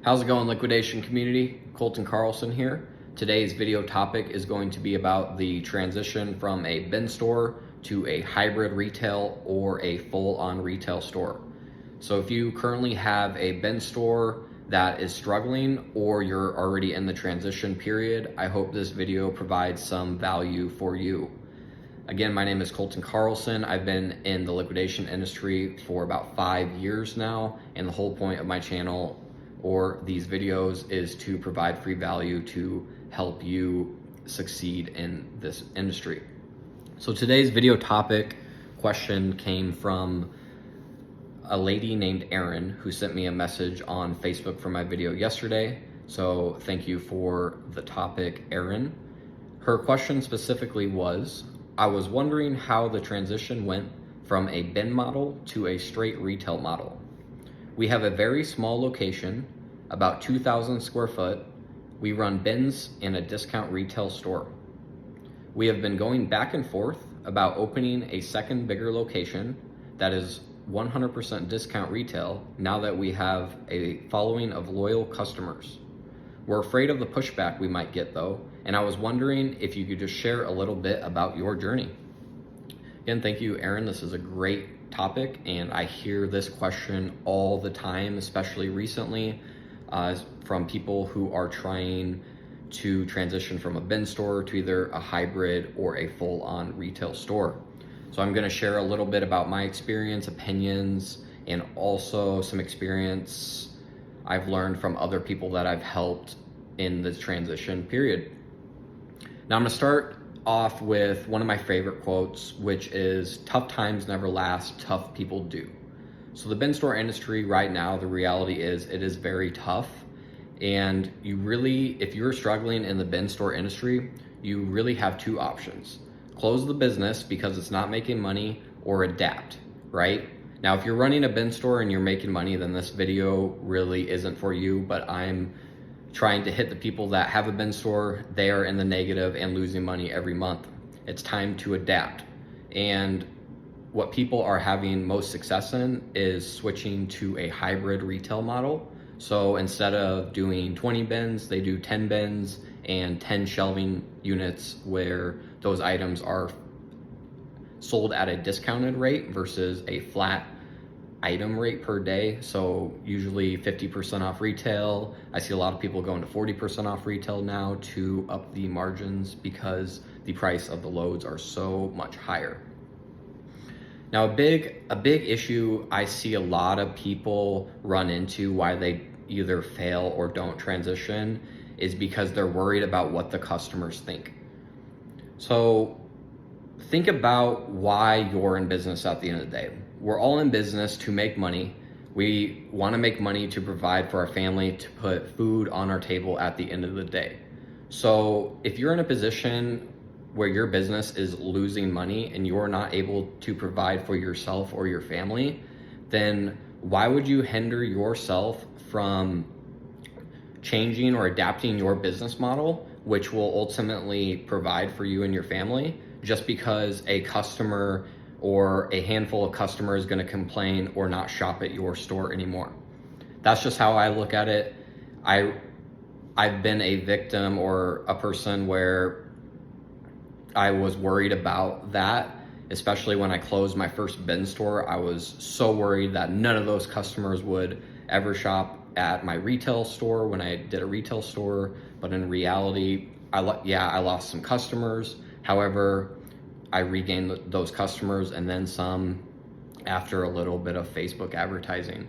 How's it going, liquidation community? Colton Carlson here. Today's video topic is going to be about the transition from a bin store to a hybrid retail or a full-on retail store. So if you currently have a bin store that is struggling or you're already in the transition period, I hope this video provides some value for you. Again, my name is Colton Carlson. I've been in the liquidation industry for about 5 years now, and the whole point of my channel or these videos is to provide free value to help you succeed in this industry. So today's video topic question came from a lady named Erin who sent me a message on Facebook for my video yesterday. So thank you for the topic, Erin. Her question specifically was, I was wondering how the transition went from a bin model to a straight retail model. We have a very small location, about 2,000 square foot. We run bins in a discount retail store. We have been going back and forth about opening a second bigger location that is 100% discount retail now that we have a following of loyal customers. We're afraid of the pushback we might get though, and I was wondering if you could just share a little bit about your journey. Again, thank you, Erin. This is a great topic, and I hear this question all the time, especially recently, from people who are trying to transition from a bin store to either a hybrid or a full-on retail store. So I'm gonna share a little bit about my experience, opinions, and also some experience I've learned from other people that I've helped in this transition period. Now I'm gonna start off with one of my favorite quotes, which is, tough times never last, tough people do. So the bin store industry right now, the reality is it is very tough. And you really, if you're struggling in the bin store industry, you really have two options. Close the business because it's not making money, or adapt, right? Now, if you're running a bin store and you're making money, then this video really isn't for you, but I'm trying to hit the people that have a bin store, they are in the negative and losing money every month. It's time to adapt. And what people are having most success in is switching to a hybrid retail model. So instead of doing 20 bins, they do 10 bins and 10 shelving units where those items are sold at a discounted rate versus a flat item rate per day. So usually 50% off retail. I see a lot of people going to 40% off retail now to up the margins because the price of the loads are so much higher. Now, a big issue I see a lot of people run into why they either fail or don't transition is because they're worried about what the customers think. So think about why you're in business at the end of the day. We're all in business to make money. We want to make money to provide for our family, to put food on our table at the end of the day. So if you're in a position where your business is losing money and you're not able to provide for yourself or your family, then why would you hinder yourself from changing or adapting your business model, which will ultimately provide for you and your family, just because a customer or a handful of customers is going to complain or not shop at your store anymore? That's just how I look at it. I've been a victim or a person where I was worried about that, especially when I closed my first bin store. I was so worried that none of those customers would ever shop at my retail store when I did a retail store. But in reality, I lost some customers. However, I regained those customers and then some after a little bit of Facebook advertising.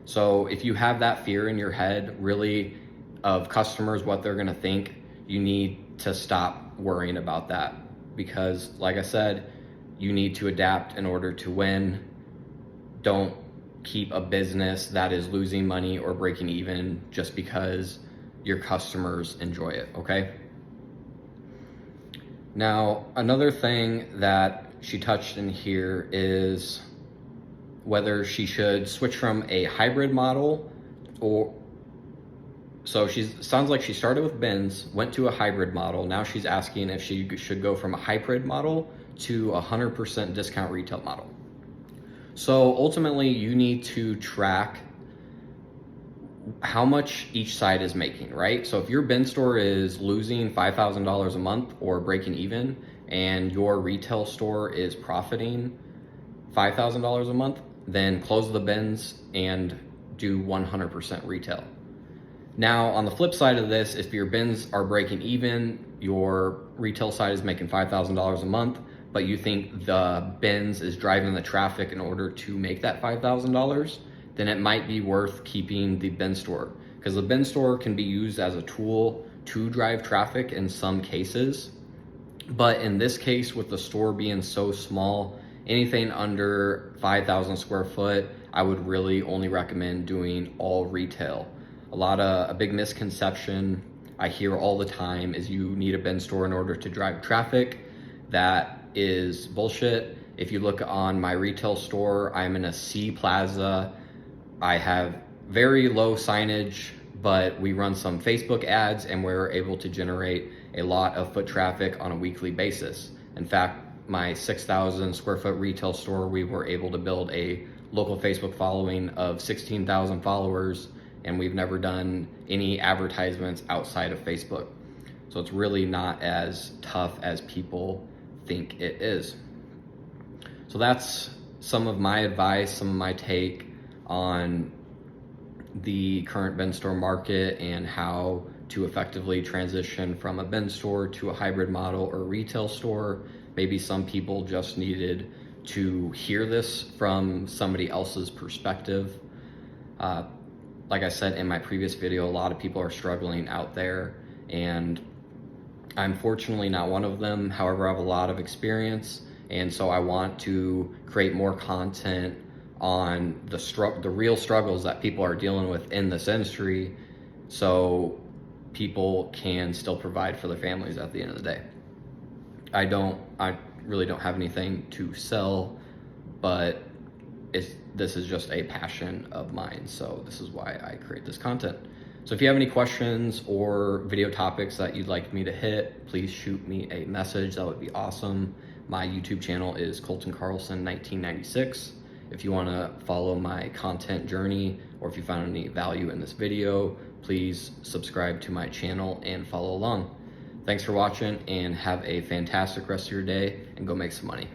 So if you have that fear in your head, really, of customers, what they're gonna think, you need to stop worrying about that. Because like I said, you need to adapt in order to win. Don't keep a business that is losing money or breaking even just because your customers enjoy it, okay? Now, another thing that she touched in here is whether she should switch from a hybrid model or, so sounds like she started with bins, went to a hybrid model. Now she's asking if she should go from a hybrid model to a 100% discount retail model. So ultimately you need to track how much each side is making, right? So if your bin store is losing $5,000 a month or breaking even, and your retail store is profiting $5,000 a month, then close the bins and do 100% retail. Now, on the flip side of this, if your bins are breaking even, your retail side is making $5,000 a month, but you think the bins is driving the traffic in order to make that $5,000, then it might be worth keeping the bin store, because the bin store can be used as a tool to drive traffic in some cases. But in this case, with the store being so small, anything under 5,000 square foot, I would really only recommend doing all retail. A big misconception I hear all the time is you need a bin store in order to drive traffic. That is bullshit. If you look on my retail store, I'm in a C plaza. I have very low signage, but we run some Facebook ads and we're able to generate a lot of foot traffic on a weekly basis. In fact, my 6,000 square foot retail store, we were able to build a local Facebook following of 16,000 followers, and we've never done any advertisements outside of Facebook. So it's really not as tough as people think it is. So that's some of my advice, some of my take on the current bin store market and how to effectively transition from a bin store to a hybrid model or retail store. Maybe some people just needed to hear this from somebody else's perspective. Like I said in my previous video, a lot of people are struggling out there, and I'm fortunately not one of them. However, I have a lot of experience, and so I want to create more content on the real struggles that people are dealing with in this industry, so people can still provide for their families at the end of the day. I really don't have anything to sell, but this is just a passion of mine, so this is why I create this content. So if you have any questions or video topics that you'd like me to hit, please shoot me a message. That would be awesome. My YouTube channel is Colton Carlson 1996. If you want to follow my content journey, or if you found any value in this video, please subscribe to my channel and follow along. Thanks for watching, and have a fantastic rest of your day, and go make some money.